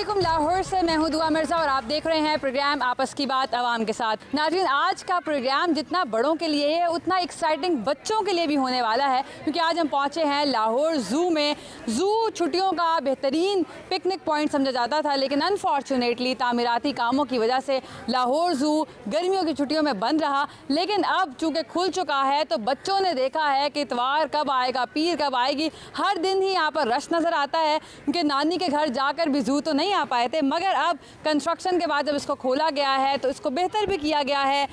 अस्सलामुअलैकुम, लाहौर से मैं हूं दुआ मिर्ज़ा और आप देख रहे हैं प्रोग्राम आपस की बात आवाम के साथ। नाज़रीन, आज का प्रोग्राम जितना बड़ों के लिए है उतना एक्साइटिंग बच्चों के लिए भी होने वाला है, क्योंकि आज हम पहुंचे हैं लाहौर ज़ू में। ज़ू छुट्टियों का बेहतरीन पिकनिक पॉइंट समझा जाता था, लेकिन अनफॉर्चुनेटली तामीराती कामों की वजह से लाहौर ज़ू गर्मियों की छुट्टियों में बंद रहा। लेकिन अब चूँकि खुल चुका है तो बच्चों ने देखा है कि इतवार कब आएगा, पीर कब आएगी। हर दिन ही यहाँ पर रश नज़र आता है, क्योंकि नानी के घर जाकर भी ज़ू तो नहीं आ पाए थे, मगर अब कंस्ट्रक्शन के बाद जब इसको खोला गया है तो इसको बेहतर भी किया गया है।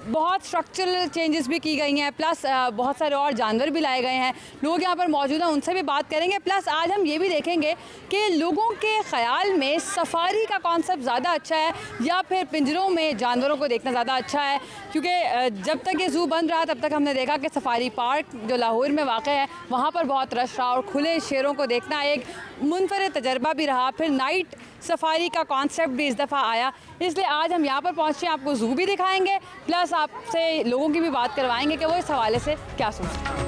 बहुत स्ट्रक्चरल चेंजेस भी की गई हैं, प्लस बहुत सारे और जानवर भी लाए गए हैं। लोग यहाँ पर मौजूद हैं, उनसे भी बात करेंगे। प्लस आज हम ये भी देखेंगे कि लोगों के ख़्याल में सफारी का कॉन्सेप्ट ज़्यादा अच्छा है या फिर पिंजरों में जानवरों को देखना ज़्यादा अच्छा है, क्योंकि जब तक ये ज़ू बंद रहा तब तक हमने देखा कि सफारी पार्क जो लाहौर में वाक़ है वहाँ पर बहुत रश रहा और खुले शेरों को देखना एक मुनफरिद तजर्बा भी रहा। फिर नाइट सफारी का कॉन्सेप्ट भी इस दफ़ा आया, इसलिए आज हम यहाँ पर पहुँचे हैं, आपको ज़ू भी दिखाएंगे, प्लस आपसे लोगों की भी बात करवाएंगे कि वो इस हवाले से क्या सोचते हैं।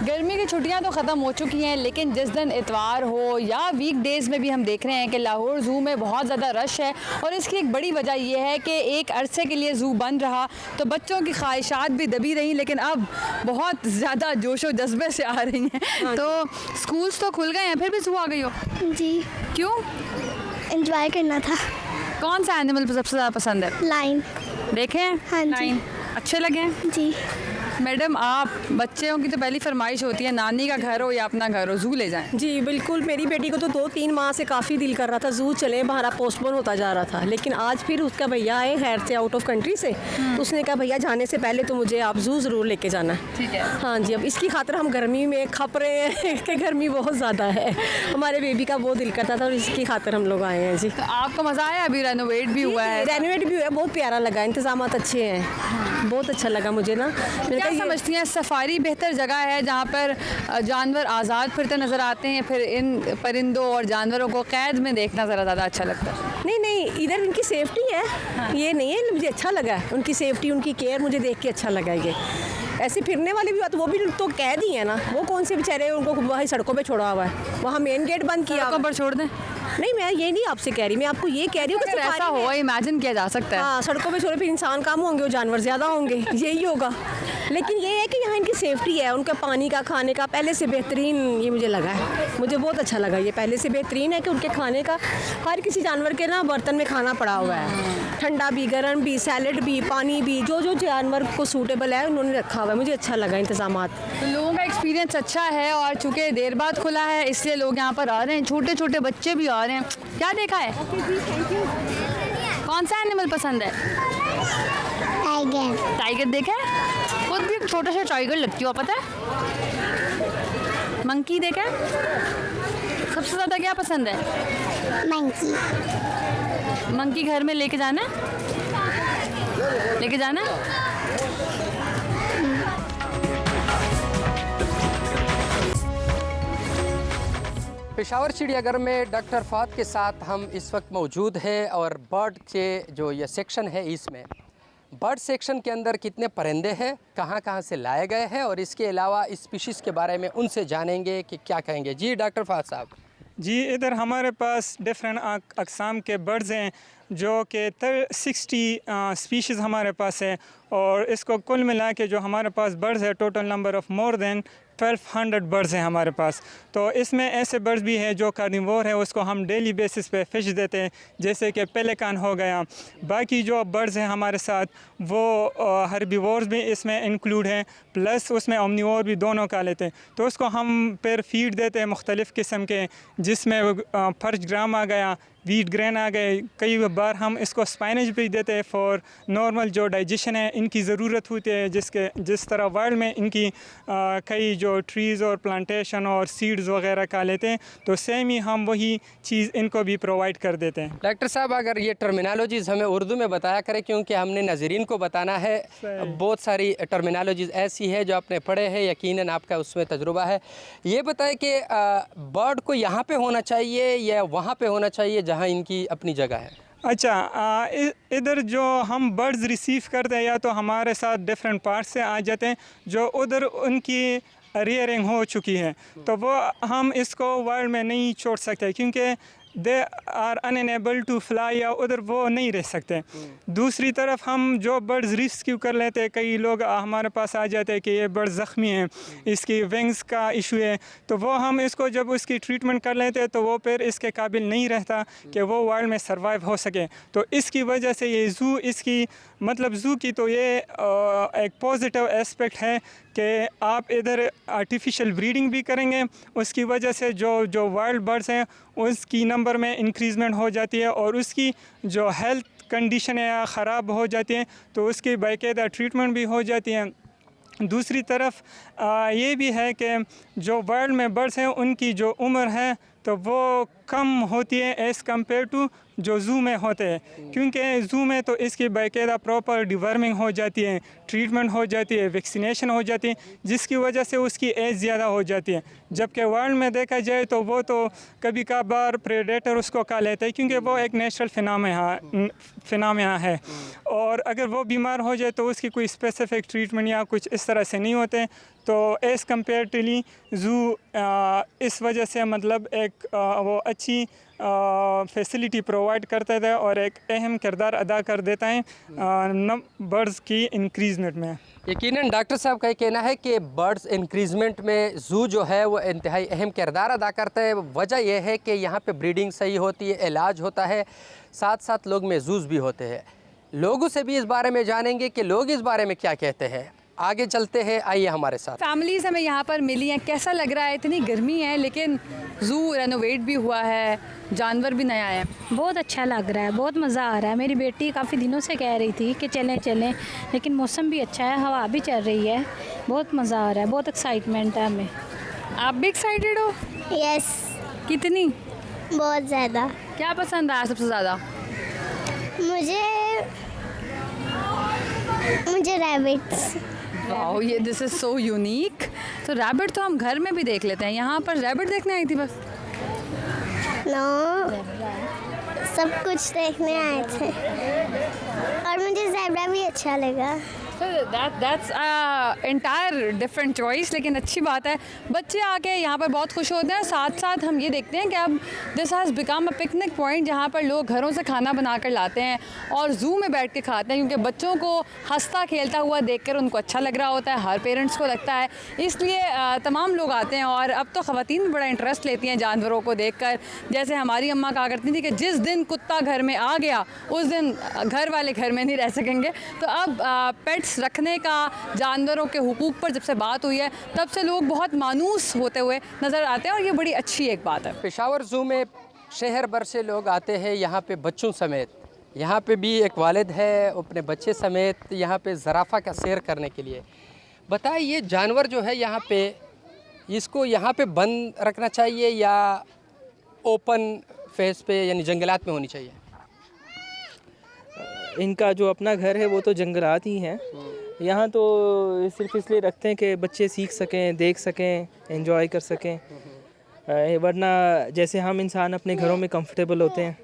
गर्मी की छुट्टियां तो ख़त्म हो चुकी हैं, लेकिन जिस दिन इतवार हो या वीक डेज़ में भी हम देख रहे हैं कि लाहौर ज़ू में बहुत ज़्यादा रश है। और इसकी एक बड़ी वजह यह है कि एक अरसे के लिए ज़ू बंद रहा तो बच्चों की ख्वाहिशात भी दबी रहीं, लेकिन अब बहुत ज़्यादा जोश व जज्बे से आ रही हैं। तो स्कूल्स तो खुल गए हैं, फिर भी ज़ू आ गई हो? जी। क्यों? एंजॉय करना था। कौन सा एनिमल सबसे ज़्यादा पसंद है? लाइन। देखें? हाँ जी। लाइन अच्छे लगे? जी। मैडम, आप बच्चों की तो पहली फरमाइश होती है नानी का घर हो या अपना घर हो, ज़ू ले जाएं। जी बिल्कुल, मेरी बेटी को तो 2-3 माह से काफ़ी दिल कर रहा था ज़ू चले, हमारा पोस्टपोन होता जा रहा था, लेकिन आज फिर उसका भैया आए खैर से आउट ऑफ कंट्री से, तो उसने कहा भैया जाने से पहले तो मुझे आप ज़ू ज़रूर लेके जाना है। ठीक है। हाँ जी, अब इसकी खातिर हम गर्मी में खप रहे हैं कि गर्मी बहुत ज़्यादा है, हमारे बेबी का बहुत दिल करता था और इसकी खातिर हम लोग आए हैं। जी, तो आपको मज़ा आया? अभी रेनोवेट भी हुआ है? रेनोवेट भी हुआ है, बहुत प्यारा लगा, इंतजाम अच्छे हैं, बहुत अच्छा लगा मुझे ना। क्या समझती हैं, सफारी बेहतर जगह है जहाँ पर जानवर आज़ाद फिरते नज़र आते हैं, फिर इन परिंदों और जानवरों को कैद में देखना ज़रा ज़्यादा अच्छा लगता है? नहीं, इधर उनकी सेफ्टी है। हाँ। ये नहीं है, मुझे अच्छा लगा उनकी सेफ्टी, उनकी केयर मुझे देख के अच्छा लगा। ये ऐसे फिरने वाले भी बात, वो भी तो कैद ही है ना, वो कौन से बेचारे उनको वही सड़कों पे छोड़ा हुआ है, वहाँ मेन गेट बंद किया हुआ पर छोड़ दें? नहीं, मैं ये नहीं आपसे कह रही, मैं आपको ये कह रही हूँ कि ऐसा हो इमेजिन किया जा सकता है। हाँ, सड़कों पे छोड़े फिर इंसान कम होंगे और जानवर ज़्यादा होंगे, यही होगा। लेकिन ये है कि यहाँ इनकी सेफ्टी है, उनका पानी का, खाने का पहले से बेहतरीन ये मुझे लगा है, मुझे बहुत अच्छा लगा। ये पहले से बेहतरीन है कि उनके खाने का हर किसी जानवर के ना बर्तन में खाना पड़ा हुआ है, ठंडा भी, गर्म भी, सैलड भी, पानी भी, जो जानवर को सूटेबल है उन्होंने रखा हुआ है, मुझे अच्छा लगा इंतजामात। तो लोगों का एक्सपीरियंस अच्छा है और चूँकि देर बाद खुला है इसलिए लोग यहाँ पर आ रहे हैं, छोटे छोटे बच्चे भी आ रहे हैं। क्या देखा है? कौन सा एनिमल पसंद है? टाइगर। टाइगर देखा है? खुद भी छोटा सा टाइगर लगती हो, पता है? मंकी देखा है? सबसे ज़्यादा क्या पसंद है? मंकी। मंकी घर में लेके जाना है? लेके जाना है? पेशावर चिड़ियाघर में डॉक्टर फ़ात के साथ हम इस वक्त मौजूद हैं और बर्ड के जो ये सेक्शन है, इसमें बर्ड सेक्शन के अंदर कितने परिंदे हैं, कहाँ से लाए गए हैं और इसके अलावा स्पीशीज़ के बारे में उनसे जानेंगे कि क्या कहेंगे। जी डॉक्टर फ़ात साहब। जी, इधर हमारे पास डिफरेंट अक़साम के बर्ड्स हैं जो कि 60 स्पीशीज़ हमारे पास है, और इसको कुल मिला के जो हमारे पास बर्ड्स है total number of more than 1200 birds हैं हमारे पास। तो इसमें ऐसे बर्ड्स भी हैं जो कार्निवोर है, उसको हम डेली बेसिस पे फ़िश देते हैं, जैसे कि पेलिकन हो गया। बाकी जो बर्ड्स हैं हमारे साथ वो हर्बीवोर्स भी इसमें इंक्लूड हैं, प्लस उसमें ओमनीवोर भी, दोनों का लेते हैं। तो उसको हम फिर फीड देते हैं मुख्तलिफ़ किस्म के, जिसमें फर्ज ग्राम आ गया, वीट ग्रेन आ गए, कई बार हम इसको स्पाइनच भी देते हैं फॉर नॉर्मल जो डाइजेशन है इनकी ज़रूरत होती है, जिस तरह वर्ल्ड में इनकी कई जो ट्रीज़ और प्लांटेशन और सीड्स वगैरह का लेते हैं, तो सेम ही हम वही चीज़ इनको भी प्रोवाइड कर देते हैं। डॉक्टर साहब, अगर ये टर्मिनोलॉजीज़ हमें उर्दू में बताया करें, क्योंकि हमने नाज़रीन को बताना है, बहुत सारी टर्मिनोलॉजीज़ ऐसी है जो आपने पढ़े हैं, यकीनन आपका उसमें तजुर्बा है। ये बताएं कि बर्ड को यहाँ पे होना चाहिए या वहाँ पे होना चाहिए जहाँ इनकी अपनी जगह है? अच्छा, इधर जो हम बर्ड्स रिसीव करते हैं या तो हमारे साथ डिफरेंट पार्ट से आ जाते हैं, जो उधर उनकी रियरिंग हो चुकी है, तो वो हम इसको वर्ल्ड में नहीं छोड़ सकते क्योंकि they are unable to fly या उधर वो नहीं रह सकते। दूसरी तरफ हम जो बर्ड्स रेस्क्यू कर लेते हैं, कई लोग हमारे पास आ जाते हैं कि ये बर्ड ज़ख्मी है, इसकी विंग्स का इशू है, तो वो हम इसको जब उसकी ट्रीटमेंट कर लेते हैं तो वो फिर इसके काबिल नहीं रहता कि वो वर्ल्ड में सर्वाइव हो सके। तो इसकी वजह से ये ज़ू इसकी मतलब ज़ू की तो ये एक पॉजिटिव एस्पेक्ट है कि आप इधर आर्टिफिशियल ब्रीडिंग भी करेंगे, उसकी वजह से जो वाइल्ड बर्ड्स हैं उसकी नंबर में इंक्रीज़मेंट हो जाती है और उसकी जो हेल्थ कंडीशन है ख़राब हो जाती है तो उसकी बाकायदा ट्रीटमेंट भी हो जाती है। दूसरी तरफ ये भी है कि जो वर्ल्ड में बर्ड्स हैं उनकी जो उम्र है तो वो कम होती है एज़ कम्पेयर टू जो ज़ू में होते हैं, क्योंकि ज़ू में तो इसकी बाकायदा प्रॉपर डिवर्मिंग हो जाती है, ट्रीटमेंट हो जाती है, वैक्सीनेशन हो जाती है, जिसकी वजह से उसकी एज ज़्यादा हो जाती है। जबकि वर्ल्ड में देखा जाए तो वो तो कभी कभार प्रेडेटर उसको खा लेते हैं क्योंकि वो एक नेचुरल फिनोमेना है, और अगर वो बीमार हो जाए तो उसकी कोई स्पेसिफिक ट्रीटमेंट या कुछ इस तरह से नहीं होते। तो एज़ कम्पेरेटिवली ज़ू इस वजह से मतलब एक वो अच्छी फैसिलिटी प्रोवाइड करते थे और एक अहम किरदार अदा कर देता है बर्ड्स की इंक्रीज़मेंट में। यकीनन डॉक्टर साहब का कहना है कि बर्ड्स इंक्रीज़मेंट में ज़ू जो है वो इंतहाई अहम किरदार अदा करता है। वजह यह है कि यहाँ पे ब्रीडिंग सही होती है, इलाज होता है, साथ साथ लोग महजूज़ भी होते हैं। लोगों से भी इस बारे में जानेंगे कि लोग इस बारे में क्या कहते हैं। आगे चलते हैं, आइए हमारे साथ। फैमिलीज़ हमें यहाँ पर मिली हैं, कैसा लग रहा है? इतनी गर्मी है लेकिन ज़ू रेनोवेट भी हुआ है, जानवर भी नया है। बहुत अच्छा लग रहा है, बहुत मज़ा आ रहा है। मेरी बेटी काफ़ी दिनों से कह रही थी कि चलें चलें, लेकिन मौसम भी अच्छा है, हवा भी चल रही है, बहुत मज़ा आ रहा है, बहुत एक्साइटमेंट है हमें। आप भी एक्साइटेड हो? यस, कितनी? बहुत ज़्यादा। क्या पसंद आया सबसे ज़्यादा? मुझे रैबिट्स। वाओ, ये दिस इज़ सो यूनिक। तो रैबिट तो हम घर में भी देख लेते हैं, यहाँ पर रैबिट देखने आई थी बस? नो, सब कुछ देखने आए थे और मुझे ज़ेब्रा भी अच्छा लगा। दैट्स एंटायर डिफरेंट चॉइस, लेकिन अच्छी बात है बच्चे आके यहाँ पर बहुत खुश होते हैं। साथ साथ हम ये देखते हैं कि अब this has become a picnic point जहाँ पर लोग घरों से खाना बना कर लाते हैं और ज़ू में बैठ के खाते हैं, क्योंकि बच्चों को हंसता खेलता हुआ देखकर उनको अच्छा लग रहा होता है, हर पेरेंट्स को लगता है, इसलिए तमाम लोग आते हैं। और अब तो ख़वातीन भी बड़ा इंटरेस्ट लेती हैं जानवरों को देखकर। जैसे हमारी अम्मा कहा करती थी कि जिस दिन कुत्ता घर में आ गया उस दिन घर वाले घर में नहीं रह सकेंगे। तो अब पेट्स रखने का, जानवरों के हुकूक पर जब से बात हुई है तब से लोग बहुत मानूस होते हुए नज़र आते हैं और ये बड़ी अच्छी एक बात है। पेशावर ज़ू में शहर भर से लोग आते हैं यहाँ पे बच्चों समेत। यहाँ पे भी एक वालिद है अपने बच्चे समेत यहाँ पे ज़राफ़ा का सैर करने के लिए। बताइए, ये जानवर जो है यहाँ पे, इसको यहाँ पे बंद रखना चाहिए या ओपन फेस पे यानी जंगलात में होनी चाहिए? इनका जो अपना घर है वो तो जंगलात ही हैं। यहाँ तो सिर्फ इसलिए रखते हैं कि बच्चे सीख सकें, देख सकें, एंजॉय कर सकें, वरना जैसे हम इंसान अपने घरों में कंफर्टेबल होते हैं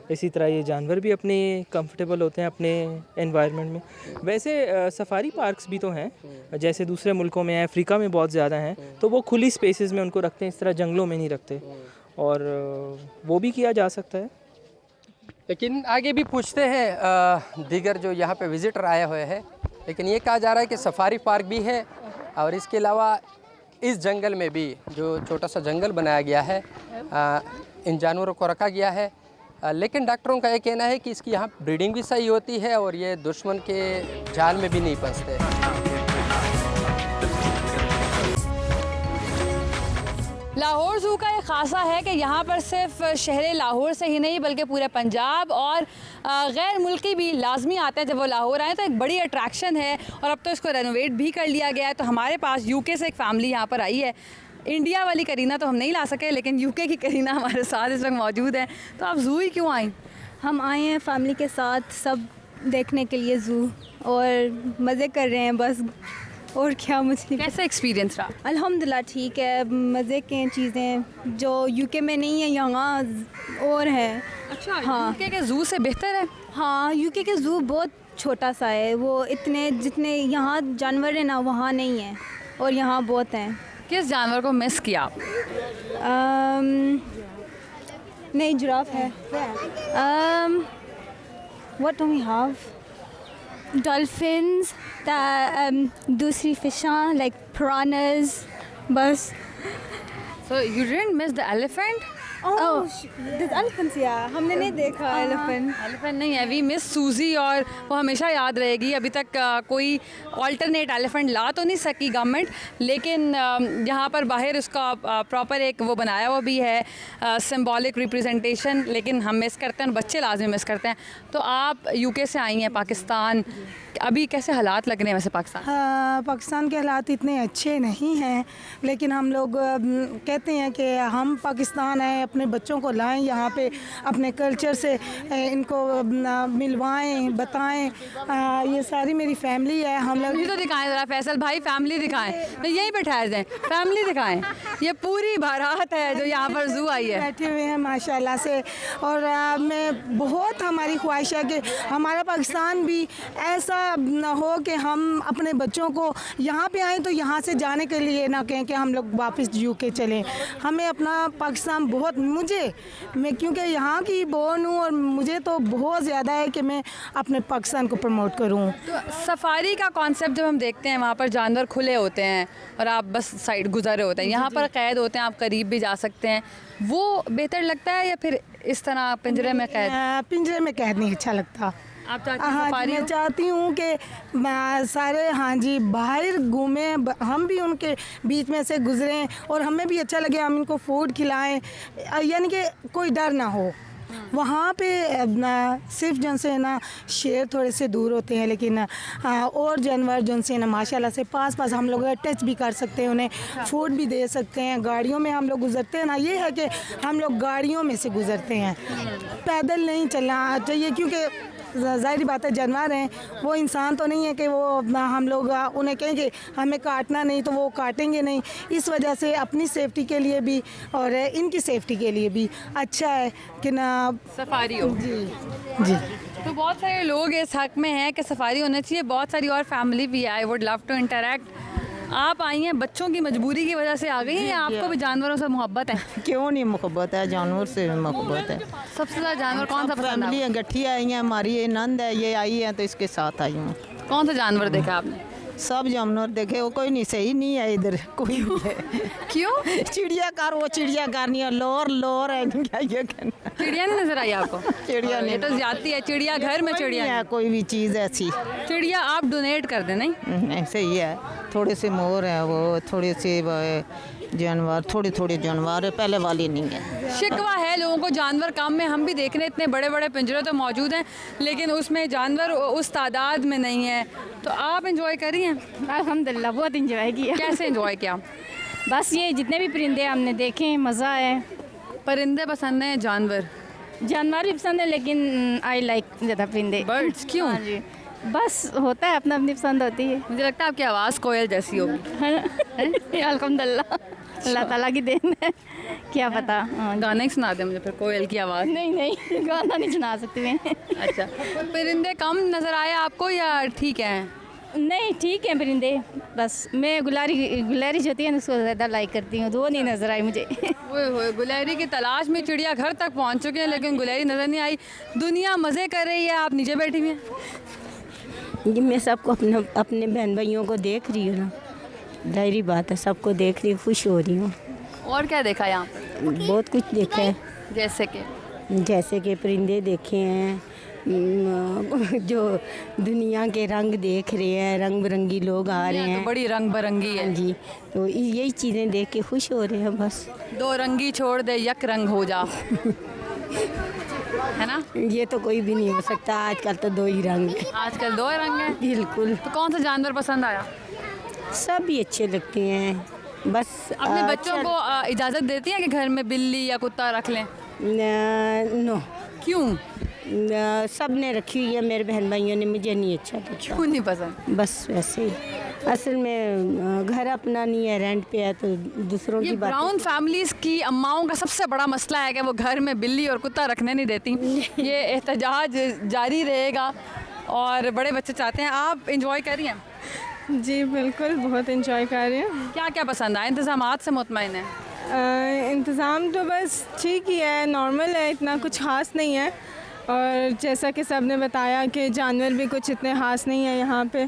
इसी तरह ये जानवर भी अपने कंफर्टेबल होते हैं अपने एनवायरनमेंट में। वैसे सफारी पार्क्स भी तो हैं, जैसे दूसरे मुल्कों में हैं, अफ्रीका में बहुत ज़्यादा हैं, तो वो खुली स्पेसेस में उनको रखते हैं, इस तरह जंगलों में नहीं रखते, और वो भी किया जा सकता है। लेकिन आगे भी पूछते हैं दीगर जो यहाँ पे विज़िटर आए हुए हैं, लेकिन ये कहा जा रहा है कि सफारी पार्क भी है और इसके अलावा इस जंगल में भी जो छोटा सा जंगल बनाया गया है इन जानवरों को रखा गया है। लेकिन डॉक्टरों का ये कहना है कि इसकी यहाँ ब्रीडिंग भी सही होती है और ये दुश्मन के जाल में भी नहीं फंसते। लाहौर ज़ू का एक ख़ासा है कि यहाँ पर सिर्फ शहर लाहौर से ही नहीं बल्कि पूरे पंजाब और गैर मुल्की भी लाजमी आते हैं। जब वो लाहौर आए तो एक बड़ी अट्रैक्शन है और अब तो इसको रेनोवेट भी कर लिया गया है। तो हमारे पास यूके से एक फ़ैमिली यहाँ पर आई है। इंडिया वाली करीना तो हम नहीं ला सके, लेकिन यूके की करीना हमारे साथ इस वक्त मौजूद है। तो आप ज़ू ही क्यों आई? हम आए हैं फैमिली के साथ सब देखने के लिए ज़ू, और मज़े कर रहे हैं बस, और क्या। मुझे कैसा एक्सपीरियंस रहा? अल्हम्दुलिल्लाह ठीक है, मज़े के चीज़ें जो यूके में नहीं है यहाँ और है। अच्छा, हाँ, यूके के ज़ू से बेहतर है? हाँ, यूके के ज़ू बहुत छोटा सा है, वो इतने जितने यहाँ जानवर हैं ना वहाँ नहीं है, और यहाँ बहुत हैं। किस जानवर को मिस किया? नहीं, जिराफ है। What do we have? Dolphins, दूसरी फिशां like piranhas, बस. So you didn't miss the elephant? Elephants या हमने नहीं देखा एलिफेंट। एलिफेंट नहीं है, वी मिस सूजी, और वो हमेशा याद रहेगी। अभी तक कोई ऑल्टरनेट एलिफेंट ला तो नहीं सकी गवर्नमेंट, लेकिन यहाँ पर बाहर उसका प्रॉपर एक वो बनाया हुआ भी है, सिंबॉलिक रिप्रेजेंटेशन, लेकिन हम मिस करते हैं और बच्चे लाजमी मिस करते हैं। तो आप यूके से आई हैं पाकिस्तान, अभी कैसे हालात लग रहे हैं वैसे पाकिस्तान? पाकिस्तान के हालात इतने अच्छे नहीं हैं, लेकिन हम लोग कहते हैं कि हम पाकिस्तान आए, अपने बच्चों को लाएं यहाँ पे, अपने कल्चर से इनको मिलवाएं, बताएं। ये सारी मेरी फैमिली है। हम लोग तो दिखाएं ज़रा फैसल भाई, फैमिली दिखाएं, तो यहीं पे ठहर जाएं, फैमिली दिखाएं। ये पूरी बारात है जो यहाँ पर ज़ू आई है, बैठे हुए हैं माशाल्लाह से। और मैं बहुत, हमारी ख्वाहिश है कि हमारा पाकिस्तान भी ऐसा ना हो कि हम अपने बच्चों को यहाँ पे आएँ तो यहाँ से जाने के लिए ना कहें कि हम लोग वापस यूके चलें। हमें अपना पाकिस्तान बहुत, मैं क्योंकि यहाँ की बोर्न हूँ और मुझे तो बहुत ज़्यादा है कि मैं अपने पाकिस्तान को प्रमोट करूँ। तो सफारी का कॉन्सेप्ट जब हम देखते हैं, वहाँ पर जानवर खुले होते हैं और आप बस साइड गुजर रहे होते हैं, यहाँ पर कैद होते हैं, आप करीब भी जा सकते हैं, वो बेहतर लगता है या फिर इस तरह पिंजरे में कैद? पिंजरे में कैद नहीं अच्छा लगता। आप चाहती हैं हाँ, सफारी मैं हो? चाहती हूँ कि सारे, हाँ जी, बाहर घूमें, हम भी उनके बीच में से गुजरें और हमें भी अच्छा लगे, हम इनको फूड खिलाएं, यानी कि कोई डर ना हो। वहाँ पे सिर्फ जन से ना शेर थोड़े से दूर होते हैं, लेकिन और जानवर जन से ना माशाल्लाह से पास हम लोग टच भी कर सकते हैं, उन्हें फूड भी दे सकते हैं। गाड़ियों में हम लोग गुजरते हैं ना, ये है कि हम लोग गाड़ियों में से गुजरते हैं, पैदल नहीं चलना चाहिए, क्योंकि ज़ाहिर बात है जानवर हैं, वो इंसान तो नहीं है कि वो हम लोग उन्हें कहेंगे हमें काटना नहीं तो वो काटेंगे नहीं। इस वजह से अपनी सेफ्टी के लिए भी और इनकी सेफ्टी के लिए भी अच्छा है कि ना सफारी हो। जी। तो बहुत सारे लोग इस हक में हैं कि सफारी होना चाहिए, बहुत सारी और फैमिली भी है, I would love to interact. आप आई हैं बच्चों की मजबूरी की वजह से आ गई हैं या आपको भी जानवरों से मोहब्बत है? क्यों नहीं मोहब्बत है, जानवर से मोहब्बत है। सबसे ज़्यादा जानवर कौन सा पसंद फैमिली है? है, गठिया आई है हमारी, ये नंद है, ये आई है तो इसके साथ आई हूँ। कौन सा जानवर देखा आपने? सब जानवर देखे, वो कोई नहीं सही नहीं है इधर कोई भी है। क्यों? चिड़ियाघर, वो चिड़ियाघर नहीं है, लोर है, क्या ये कहना। चिड़िया नहीं नजर आई आपको? चिड़िया ये तो जाती है चिड़िया घर में, चिड़िया है कोई भी चीज़ ऐसी। चिड़िया आप डोनेट कर दें। नहीं ऐसे ही है, थोड़े से मोर है, वो थोड़े से जानवर, थोड़े जानवर है, पहले वाली नहीं है। शिकवा है लोगों को जानवर कम में, हम भी देख रहे हैं इतने बड़े बड़े पिंजरे तो मौजूद हैं, लेकिन उसमें जानवर उस तादाद में नहीं है। तो आप इंजॉय कर रही हैं? अल्हम्दुलिल्लाह बहुत इंजॉय किया। कैसे इंजॉय किया? बस ये जितने भी परिंदे हमने देखे मज़ा है। परिंदे पसंद हैं, जानवर? जानवर भी पसंद है, लेकिन आई लाइक ज़्यादा परिंदे। बर्ड्स क्यों? हाँ जी, बस होता है, अपना अपनी पसंद होती है। मुझे लगता है आपकी आवाज़ कोयल जैसी होगी। अल्हम्दुलिल्लाह, अल्लाह ताला की देन है, क्या पता। हाँ, गाना ही सुना दे मुझे फिर, कोयल की आवाज़। नहीं गाना नहीं सुना सकती मैं। अच्छा, परिंदे कम नज़र आए आपको या ठीक है? नहीं ठीक है परिंदे, बस मैं गुलारी जो होती है ना उसको ज़्यादा लाइक करती हूँ, तो वो नहीं नज़र आई मुझे। ओए गुलहरी की तलाश में चिड़िया घर तक पहुँच चुके हैं, लेकिन गुलहरी नज़र नहीं आई। दुनिया मज़े कर रही है, आप नीचे बैठी हुई हैं। जी मैं सबको अपने बहन भाइयों को देख रही हूँ ना, जाहिर बात है सबको देख रही हूँ, खुश हो रही हूँ। और क्या देखा यहाँ? बहुत कुछ देखा है, जैसे कि परिंदे देखे हैं, जो दुनिया के रंग देख रहे हैं, रंग बिरंगी लोग आ रहे हैं। तो बड़ी रंग बिरंगी है जी, तो यही चीज़ें देख के खुश हो रहे हैं बस। दो रंगी छोड़ दे यक रंग हो जा, है ना? ये तो कोई भी नहीं हो सकता, आजकल तो दो ही रंग हैं। आजकल दो रंग हैं। बिल्कुल। तो कौन सा जानवर पसंद आया? सब भी अच्छे लगते हैं, बस अपने बच्चों को इजाज़त देती हैं कि घर में बिल्ली या कुत्ता रख लें? नो। क्यों? सब ने रखी हुई है, मेरे बहन भाइयों ने, मुझे नहीं अच्छा लगता। क्यों नहीं पसंद? बस वैसे ही, असल में घर अपना नहीं है, रेंट पे है, तो दूसरों ये की बात। ब्राउन फैमिलीज़ की अम्माओं का सबसे बड़ा मसला है कि वो घर में बिल्ली और कुत्ता रखने नहीं देती। ये एहतजाज जारी रहेगा और बड़े बच्चे चाहते हैं। आप इंजॉय कर रही हैं? जी बिल्कुल, बहुत इंजॉय कर रही हूँ। क्या क्या पसंद आया? इंतजामात से मुतमईन है? इंतज़ाम तो बस ठीक ही है, नॉर्मल है, इतना कुछ ख़ास नहीं है। और जैसा कि सब ने बताया कि जानवर भी कुछ इतने ख़ास नहीं है यहाँ पे।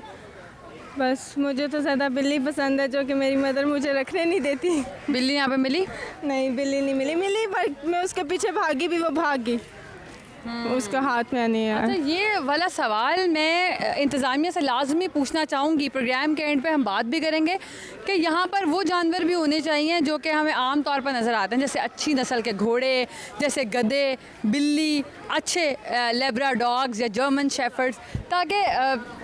बस मुझे तो ज़्यादा बिल्ली पसंद है, जो कि मेरी मदर मुझे रखने नहीं देती। बिल्ली यहाँ पे मिली? नहीं, बिल्ली नहीं मिली पर मैं उसके पीछे भागी भी, वो भाग गई, उसका हाथ में नहीं है। अच्छा, ये वाला सवाल मैं इंतज़ामिया से लाजमी पूछना चाहूँगी। प्रोग्राम के एंड पे हम बात भी करेंगे कि यहाँ पर वो जानवर भी होने चाहिए जो कि हमें आम तौर पर नज़र आते हैं, जैसे अच्छी नस्ल के घोड़े, जैसे गधे, बिल्ली, अच्छे लेब्रा डॉग्स या जर्मन शेफर्ड्स, ताकि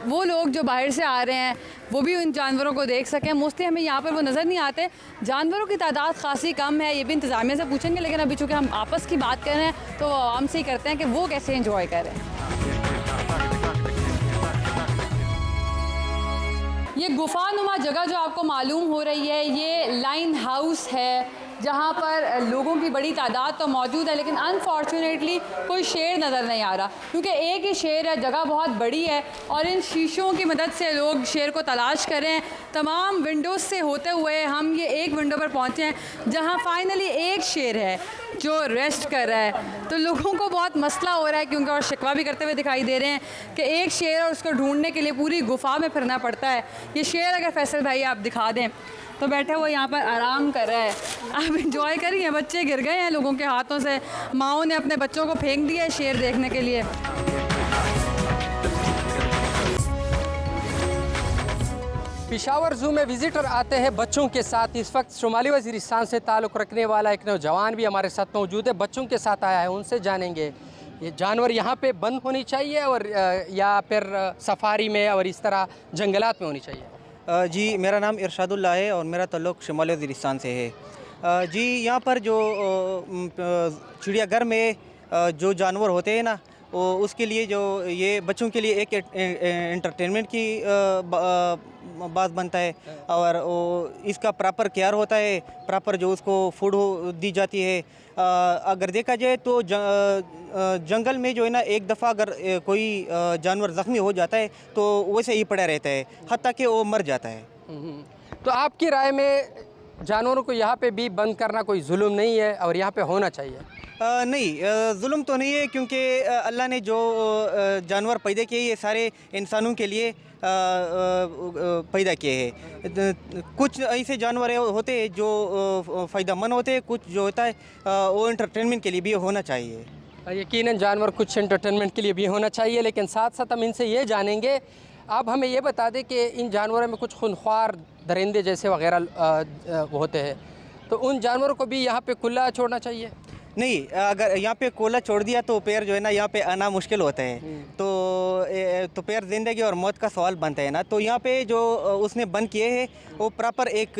वो लोग जो बाहर से आ रहे हैं वो भी उन जानवरों को देख सकें। मोस्टली हमें यहाँ पर वो नज़र नहीं आते, जानवरों की तादाद खासी कम है, ये भी इंतज़ामिया से पूछेंगे। लेकिन अभी चूँकि हम आपस की बात कर रहे हैं तो आम से ही करते हैं कि वो कैसे एंजॉय करें। ये गुफानुमा जगह जो आपको मालूम हो रही है, ये लाइन हाउस है जहाँ पर लोगों की बड़ी तादाद तो मौजूद है, लेकिन अनफॉर्चुनेटली कोई शेर नज़र नहीं आ रहा, क्योंकि एक ही शेर है, जगह बहुत बड़ी है और इन शीशों की मदद से लोग शेर को तलाश कर रहे हैं। तमाम विंडोज़ से होते हुए हम ये एक विंडो पर पहुँचे हैं जहाँ फाइनली एक शेर है जो रेस्ट कर रहा है। तो लोगों को बहुत मसला हो रहा है, क्योंकि और शिकवा भी करते हुए दिखाई दे रहे हैं कि एक शेर और उसको ढूंढने के लिए पूरी गुफा में फिरना पड़ता है। ये शेर अगर फैसल भाई आप दिखा दें तो बैठे हुए यहाँ पर आराम कर रहा है। आप इंजॉय करिए। बच्चे गिर गए हैं लोगों के हाथों से, माओं ने अपने बच्चों को फेंक दिया है शेर देखने के लिए। पेशावर ज़ू में विज़िटर आते हैं बच्चों के साथ। इस वक्त शुमाली वज़ीरिस्तान से ताल्लुक़ रखने वाला एक नौजवान भी हमारे साथ मौजूद है, बच्चों के साथ आया है। उनसे जानेंगे ये जानवर यहाँ पे बंद होनी चाहिए और या फिर सफारी में और इस तरह जंगलात में होनी चाहिए। जी, मेरा नाम इरशादुल्लाह है और मेरा ताल्लुक़ शुमाली वज़ीरिस्तान से है। जी, यहाँ पर जो चिड़ियाघर में जो जानवर होते हैं ना, उसके लिए जो ये बच्चों के लिए एक एंटरटेनमेंट की बात बनता है और इसका प्रॉपर केयर होता है, प्रॉपर जो उसको फूड दी जाती है। अगर देखा जाए तो जंगल में जो है ना, एक दफ़ा अगर कोई जानवर ज़ख्मी हो जाता है तो वैसे ही पड़ा रहता है, हत्ता कि वो मर जाता है। तो आपकी राय में जानवरों को यहाँ पे भी बंद करना कोई जुल्म नहीं है और यहाँ पे होना चाहिए? नहीं, जुल्म तो नहीं है, क्योंकि अल्लाह ने जो जानवर पैदा किए ये सारे इंसानों के लिए पैदा किए हैं। कुछ ऐसे जानवर होते हैं जो फ़ायदेमंद होते हैं, कुछ जो होता है वो एंटरटेनमेंट के लिए भी होना चाहिए। यकीनन जानवर कुछ एंटरटेनमेंट के लिए भी होना चाहिए, लेकिन साथ साथ हम इनसे ये जानेंगे, आप हमें ये बता दें कि इन जानवरों में कुछ खूनख्वार दरिंदे जैसे वगैरह होते हैं, तो उन जानवरों को भी यहाँ पे खुला छोड़ना चाहिए? नहीं, अगर यहाँ पे कोला छोड़ दिया तो पैर जो है ना, यहाँ पे आना मुश्किल होता है। तो पैर ज़िंदगी और मौत का सवाल बनता है ना। तो यहाँ पे जो उसने बंद किए हैं वो प्रॉपर एक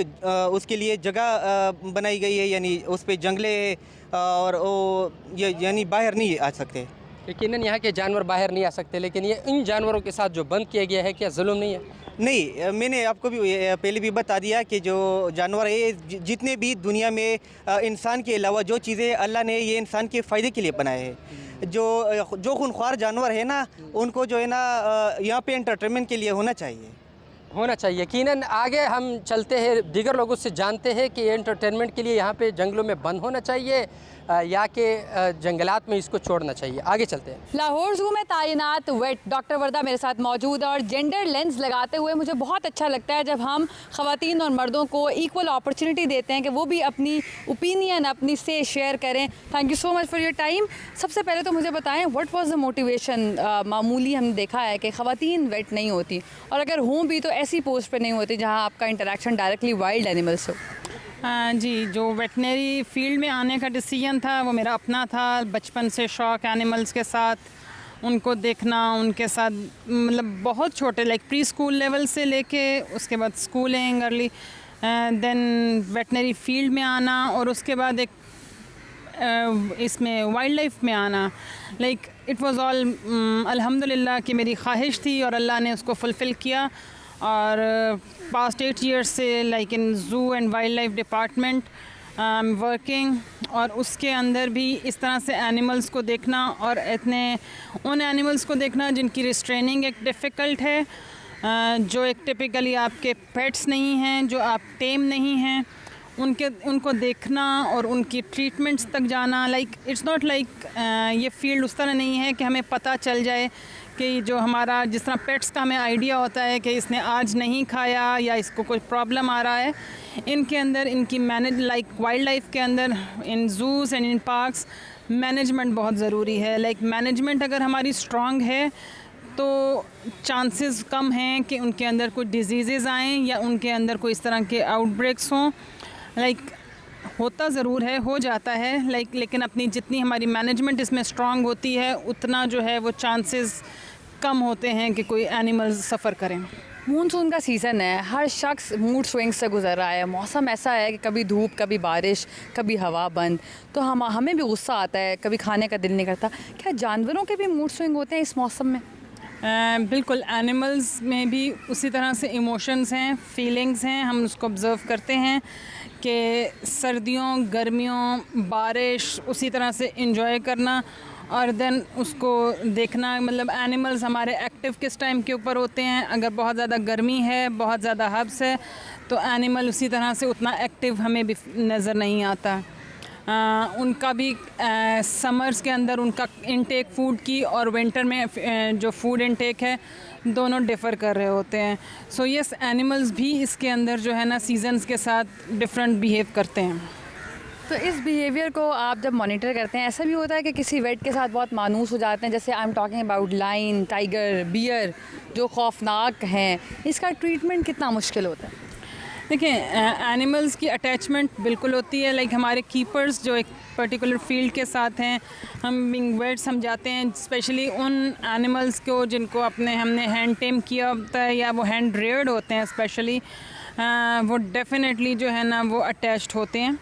उसके लिए जगह बनाई गई है, यानी उस पर जंगले और वो यानी बाहर नहीं आ सकते। यकीनन यहाँ के जानवर बाहर नहीं आ सकते, लेकिन ये इन जानवरों के साथ जो बंद किया गया है, क्या जुल्म नहीं है? नहीं, मैंने आपको भी पहले भी बता दिया कि जो जानवर है, जितने भी दुनिया में इंसान के अलावा जो चीज़ें अल्लाह ने ये इंसान के फ़ायदे के लिए बनाए हैं, जो खूनख्वार जानवर है ना, उनको जो है ना यहाँ पे एंटरटेनमेंट के लिए होना चाहिए। यकीनन आगे हम चलते हैं, दीगर लोगों से जानते हैं कि एंटरटेनमेंट के लिए यहाँ पे जंगलों में बंद होना चाहिए या कि जंगलात में इसको छोड़ना चाहिए। आगे चलते हैं। लाहौर ज़ू में तैनात वेट डॉक्टर वर्दा मेरे साथ मौजूद है और जेंडर लेंस लगाते हुए मुझे बहुत अच्छा लगता है जब हम ख़वातीन और मर्दों को इक्वल अपॉर्चुनिटी देते हैं कि वो भी अपनी ओपिनियन अपनी से शेयर करें। Thank you so much for your time. सबसे पहले तो मुझे बताएं, व्हाट वाज द मोटिवेशन? मामूली हमने देखा है कि ख़वातीन वेट नहीं होती, और अगर हों भी तो ऐसी पोस्ट पर नहीं होती जहाँ आपका इंटरेक्शन डायरेक्टली वाइल्ड एनिमल्स हो। जी, जो वेटनरी फील्ड में आने का डिसीजन था वो मेरा अपना था। बचपन से शौक़ एनिमल्स के साथ, उनको देखना, उनके साथ, मतलब बहुत छोटे लाइक प्री स्कूल लेवल से लेके उसके बाद schooling early, then veterinary field में आना और उसके बाद एक इसमें वाइल्ड लाइफ में आना। लाइक इट वाज ऑल अल्हम्दुलिल्लाह कि मेरी ख्वाहिश थी और अल्लाह ने उसको फुलफ़िल किया। और पास्ट 8 ईयर्स से like in zoo and wild life department working, और उसके अंदर भी इस तरह से एनिमल्स को देखना और इतने उन एनिमल्स को देखना जिनकी रिस्ट्रेनिंग एक डिफ़िकल्ट है, जो एक टिपिकली आपके पेट्स नहीं हैं, जो आप टेम नहीं हैं, उनको देखना और उनकी ट्रीटमेंट्स तक जाना। लाइक इट्स नॉट लाइक ये फील्ड उस तरह नहीं है कि हमें पता चल जाए कि जो हमारा जिस तरह पेट्स का हमें आइडिया होता है कि इसने आज नहीं खाया या इसको कोई प्रॉब्लम आ रहा है। इनके अंदर इनकी मैनेज लाइक वाइल्ड लाइफ के अंदर in zoos and in parks management बहुत ज़रूरी है। लाइक मैनेजमेंट अगर हमारी स्ट्रॉन्ग है तो चांसेस कम हैं कि उनके अंदर कोई डिजीज़ आएँ या उनके अंदर कोई इस तरह के आउटब्रेक्स हों। लाइक होता ज़रूर है, हो जाता है लेकिन अपनी जितनी हमारी मैनेजमेंट इसमें स्ट्रॉन्ग होती है उतना जो है वो चांसेस कम होते हैं कि कोई एनिमल्स सफ़र करें। मानसून का सीज़न है, हर शख्स मूड स्विंग से गुजर रहा है। मौसम ऐसा है कि कभी धूप, कभी बारिश, कभी हवा बंद, तो हमें भी गुस्सा आता है, कभी खाने का दिल नहीं करता। क्या जानवरों के भी मूड स्विंग होते हैं इस मौसम में? बिल्कुल, एनिमल्स में भी उसी तरह से इमोशंस हैं, फीलिंग्स हैं। हम उसको ऑब्ज़र्व करते हैं कि सर्दियों, गर्मियों, बारिश उसी तरह से इंजॉय करना और देन उसको देखना। मतलब एनिमल्स हमारे एक्टिव किस टाइम के ऊपर होते हैं। अगर बहुत ज़्यादा गर्मी है, बहुत ज़्यादा हब्स है, तो एनिमल उसी तरह से उतना एक्टिव हमें भी नज़र नहीं आता। उनका भी समर्स के अंदर उनका इनटेक फूड की और विंटर में जो फूड इनटेक है दोनों डिफ़र कर रहे होते हैं। सो यस, एनिमल्स भी इसके अंदर जो है ना सीजन्स के साथ डिफरेंट बिहेव करते हैं। तो इस बिहेवियर को आप जब मॉनिटर करते हैं, ऐसा भी होता है कि किसी वेट के साथ बहुत मानूस हो जाते हैं? जैसे I am talking about lion, tiger, bear, जो खौफनाक हैं, इसका ट्रीटमेंट कितना मुश्किल होता है? देखिए, एनिमल्स की अटैचमेंट बिल्कुल होती है। लाइक हमारे कीपर्स जो एक पर्टिकुलर फील्ड के साथ हैं, हम बिंग वेट्स हम जाते हैं स्पेशली उन एनिमल्स को जिनको हमने हैंड टेम किया होता है या वो हैंड रेयर्ड होते हैं स्पेशली, वो डेफिनेटली जो है ना वो अटैच्ड होते हैं।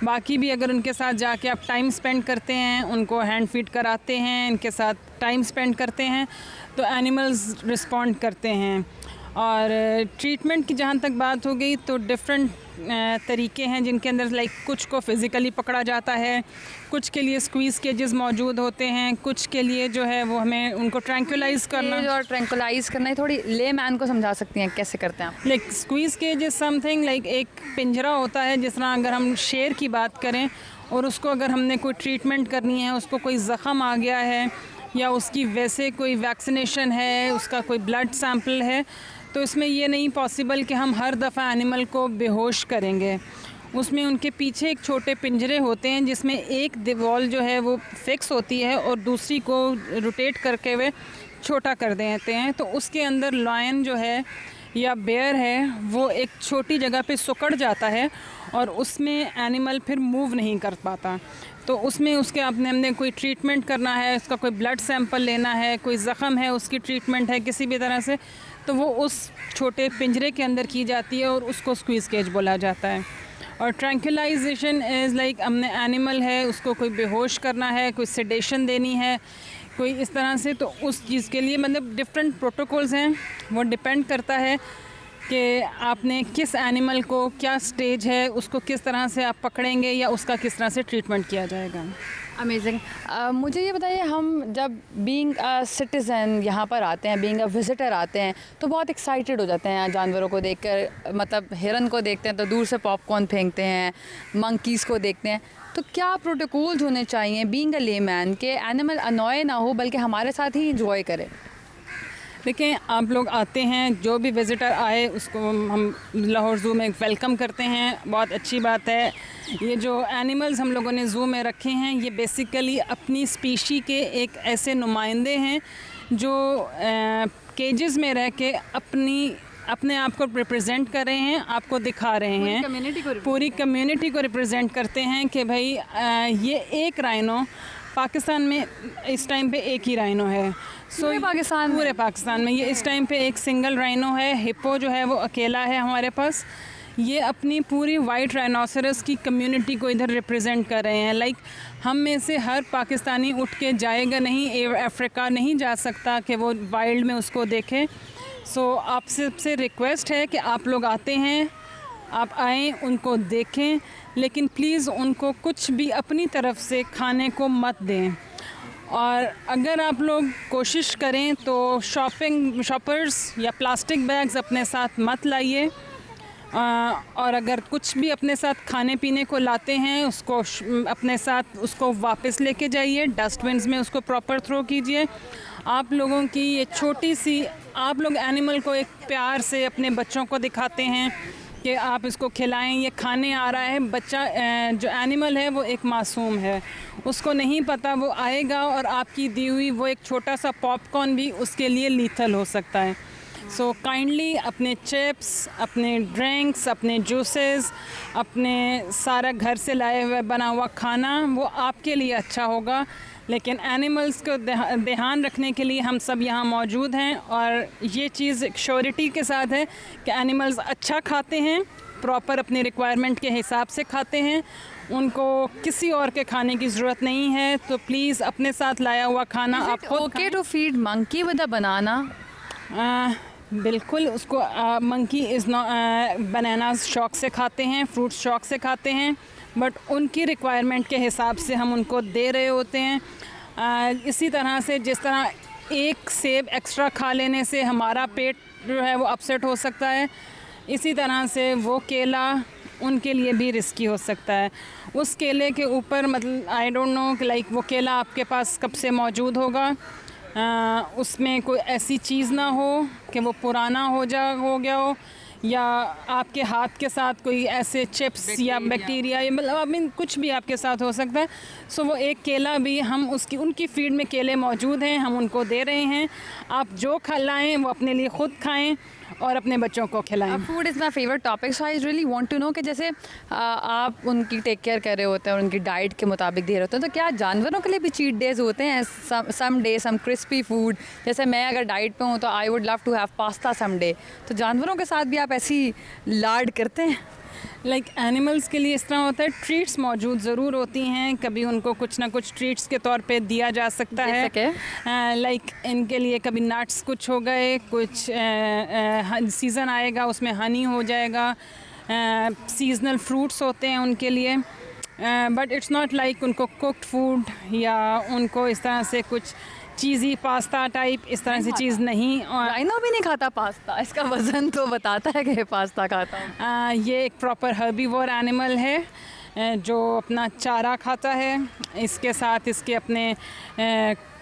बाकी भी अगर उनके साथ जाके आप टाइम स्पेंड करते हैं, उनको हैंड फीड कराते हैं, इनके साथ टाइम स्पेंड करते हैं, तो एनिमल्स रिस्पॉन्ड करते हैं। और ट्रीटमेंट की जहाँ तक बात हो गई तो डिफरेंट तरीके हैं जिनके अंदर लाइक कुछ को फिज़िकली पकड़ा जाता है, कुछ के लिए स्क्वीज़ केजेस मौजूद होते हैं, कुछ के लिए जो है वो हमें उनको ट्रैंक्विलाइज़ करना और ट्रैंक्विलाइज़ करना है। थोड़ी ले मैन को समझा सकती हैं कैसे करते हैं आप? Like squeeze cage is something like एक पिंजरा होता है। जिस तरह अगर हम शेर की बात करें और उसको अगर हमने कोई ट्रीटमेंट करनी है, उसको कोई ज़ख़म आ गया है या उसकी वैसे कोई वैक्सीनेशन है, उसका कोई ब्लड सैंपल है, तो इसमें ये नहीं पॉसिबल कि हम हर दफ़ा एनिमल को बेहोश करेंगे। उसमें उनके पीछे एक छोटे पिंजरे होते हैं जिसमें एक दीवार जो है वो फिक्स होती है और दूसरी को रोटेट करके वे छोटा कर देते हैं। तो उसके अंदर लायन जो है या बेयर है वो एक छोटी जगह पे सिकुड़ जाता है और उसमें एनिमल फिर मूव नहीं कर पाता। तो उसमें उसके हमने कोई ट्रीटमेंट करना है, उसका कोई ब्लड सैंपल लेना है, कोई ज़ख़म है उसकी ट्रीटमेंट है किसी भी तरह से, तो वो उस छोटे पिंजरे के अंदर की जाती है और उसको स्क्वीज़ केज बोला जाता है। और ट्रैंक्विलाइजेशन इज़ लाइक हमने एनिमल है उसको कोई बेहोश करना है, कोई सेडेशन देनी है, कोई इस तरह से, तो उस चीज़ के लिए मतलब डिफरेंट प्रोटोकॉल्स हैं। वो डिपेंड करता है कि आपने किस एनिमल को क्या स्टेज है, उसको किस तरह से आप पकड़ेंगे या उसका किस तरह से ट्रीटमेंट किया जाएगा। अमेजिंग। मुझे ये बताइए, हम जब बीइंग अ सिटीज़न यहाँ पर आते हैं, बीइंग अ विज़िटर आते हैं, तो बहुत एक्साइटेड हो जाते हैं जानवरों को देखकर। मतलब हिरन को देखते हैं तो दूर से पॉपकॉर्न फेंकते हैं, मंकीज़ को देखते हैं। तो क्या प्रोटोकॉल्स होने चाहिए बीइंग अ लेमैन कि एनिमल अनॉय ना हो बल्कि हमारे साथ ही इंजॉय करे? देखिए, आप लोग आते हैं, जो भी विज़िटर आए उसको हम लाहौर ज़ू में वेलकम करते हैं, बहुत अच्छी बात है। ये जो एनिमल्स हम लोगों ने ज़ू में रखे हैं ये बेसिकली अपनी स्पीशी के एक ऐसे नुमाइंदे हैं जो केजेस में रह के अपने आप को रिप्रेजेंट कर रहे हैं, आपको दिखा रहे हैं, पूरी कम्युनिटी को रिप्रेजेंट करते हैं कि भाई ये एक राइनो पाकिस्तान में इस टाइम पे एक ही राइनो है। पूरे पाकिस्तान में ये इस टाइम पे एक सिंगल राइनो है। हिप्पो जो है वो अकेला है हमारे पास। ये अपनी पूरी वाइट राइनोसरस की कम्युनिटी को इधर रिप्रेजेंट कर रहे हैं। लाइक हम में से हर पाकिस्तानी उठ के जाएगा नहीं, अफ्रीका नहीं जा सकता कि वो वाइल्ड में उसको देखे। सो आप सबसे रिक्वेस्ट है कि आप लोग आते हैं, आप आएँ, उनको देखें, लेकिन प्लीज़ उनको कुछ भी अपनी तरफ से खाने को मत दें। और अगर आप लोग कोशिश करें तो शॉपर्स या प्लास्टिक बैग्स अपने साथ मत लाइए। और अगर कुछ भी अपने साथ खाने पीने को लाते हैं उसको अपने साथ उसको वापस लेके जाइए, डस्टबिन्स में उसको प्रॉपर थ्रो कीजिए। आप लोगों की ये छोटी सी, आप लोग एनिमल को एक प्यार से अपने बच्चों को दिखाते हैं कि आप इसको खिलाएं, ये खाने आ रहा है। बच्चा जो एनिमल है वो एक मासूम है, उसको नहीं पता, वो आएगा और आपकी दी हुई वो एक छोटा सा पॉपकॉर्न भी उसके लिए लीथल हो सकता है। सो काइंडली अपने चिप्स, अपने ड्रिंक्स, अपने जूसेस, अपने सारा घर से लाए हुए बना हुआ खाना वो आपके लिए अच्छा होगा। लेकिन एनिमल्स को ध्यान रखने के लिए हम सब यहाँ मौजूद हैं और ये चीज़ श्योरिटी के साथ है कि एनिमल्स अच्छा खाते हैं, प्रॉपर अपने रिक्वायरमेंट के हिसाब से खाते हैं, उनको किसी और के खाने की ज़रूरत नहीं है। तो प्लीज़ अपने साथ लाया हुआ खाना आप खुद okay to feed monkey with a banana? बिल्कुल, उसको मंकी इज़ नॉट, बनानास शौक से खाते हैं, फ्रूट्स शौक से खाते हैं, बट उनकी रिक्वायरमेंट के हिसाब से हम उनको दे रहे होते हैं। इसी तरह से जिस तरह एक सेब एक्स्ट्रा खा लेने से हमारा पेट जो है वो अपसेट हो सकता है, इसी तरह से वो केला उनके लिए भी रिस्की हो सकता है। उस केले के ऊपर मतलब आई डोंट नो कि लाइक वो केला आपके पास कब से मौजूद होगा, उसमें कोई ऐसी चीज़ ना हो कि वो पुराना हो गया हो, या आपके हाथ के साथ कोई ऐसे चिप्स या बैक्टीरिया या मतलब आई मीन कुछ भी आपके साथ हो सकता है। सो वो एक केला भी हम उनकी फीड में केले मौजूद हैं, हम उनको दे रहे हैं। आप जो खिलाएं वो अपने लिए ख़ुद खाएं और अपने बच्चों को खिलाएं। Food is my favourite topic, so I really want to know कि जैसे आप उनकी टेक केयर कर रहे होते हैं और उनकी डाइट के मुताबिक दे रहे होते हैं, तो क्या जानवरों के लिए भी चीट डेज होते हैं? Some day some crispy food, जैसे मैं अगर डाइट पे हूँ तो I would love to have pasta some day, तो जानवरों के साथ भी आप ऐसी लाड करते हैं? लाइक एनिमल्स के लिए इस तरह होता है, ट्रीट्स मौजूद ज़रूर होती हैं, कभी उनको कुछ ना कुछ ट्रीट्स के तौर पे दिया जा सकता है। लाइक इनके लिए कभी नट्स कुछ हो गए, कुछ सीज़न आएगा उसमें हनी हो जाएगा, सीजनल फ्रूट्स होते हैं उनके लिए, बट इट्स नॉट लाइक उनको कुक्ड फूड या उनको इस तरह से कुछ चीज़ी पास्ता टाइप इस तरह से चीज़ नहीं। और राइनो भी नहीं खाता पास्ता? इसका वज़न तो बताता है कि पास्ता खाता है। ये एक प्रॉपर हर्बीवोर एनिमल है जो अपना चारा खाता है, इसके साथ इसके अपने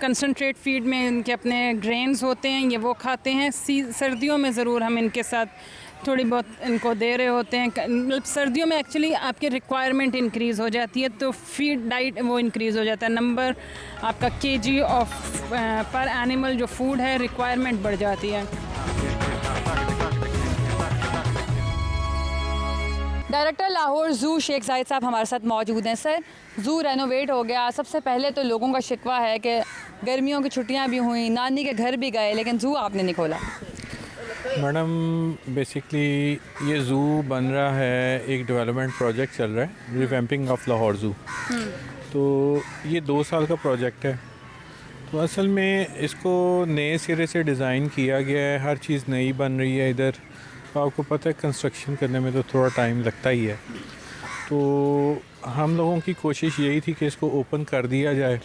कंसंट्रेट फीड में इनके अपने ग्रेन्स होते हैं, ये वो खाते हैं। सर्दियों में ज़रूर हम इनके साथ थोड़ी बहुत इनको दे रहे होते हैं, मतलब सर्दियों में एक्चुअली आपकी रिक्वायरमेंट इंक्रीज़ हो जाती है तो फीड डाइट वो इंक्रीज़ हो जाता है, नंबर आपका केजी ऑफ पर एनिमल जो फूड है रिक्वायरमेंट बढ़ जाती है। डायरेक्टर लाहौर ज़ू शेख जाहिद साहब हमारे साथ मौजूद हैं। सर, ज़ू रेनोवेट हो गया, सबसे पहले तो लोगों का शिकवा है कि गर्मियों की छुट्टियां भी हुई, नानी के घर भी गए, लेकिन ज़ू आपने नहीं खोला। मैडम बेसिकली ये ज़ू बन रहा है, एक डेवलपमेंट प्रोजेक्ट चल रहा है, रिवैम्पिंग ऑफ लाहौर ज़ू। तो ये 2 साल का प्रोजेक्ट है। तो असल में इसको नए सिरे से डिज़ाइन किया गया है, हर चीज़ नई बन रही है इधर। तो आपको पता है कंस्ट्रक्शन करने में तो थोड़ा टाइम लगता ही है। तो हम लोगों की कोशिश यही थी कि इसको ओपन कर दिया जाए।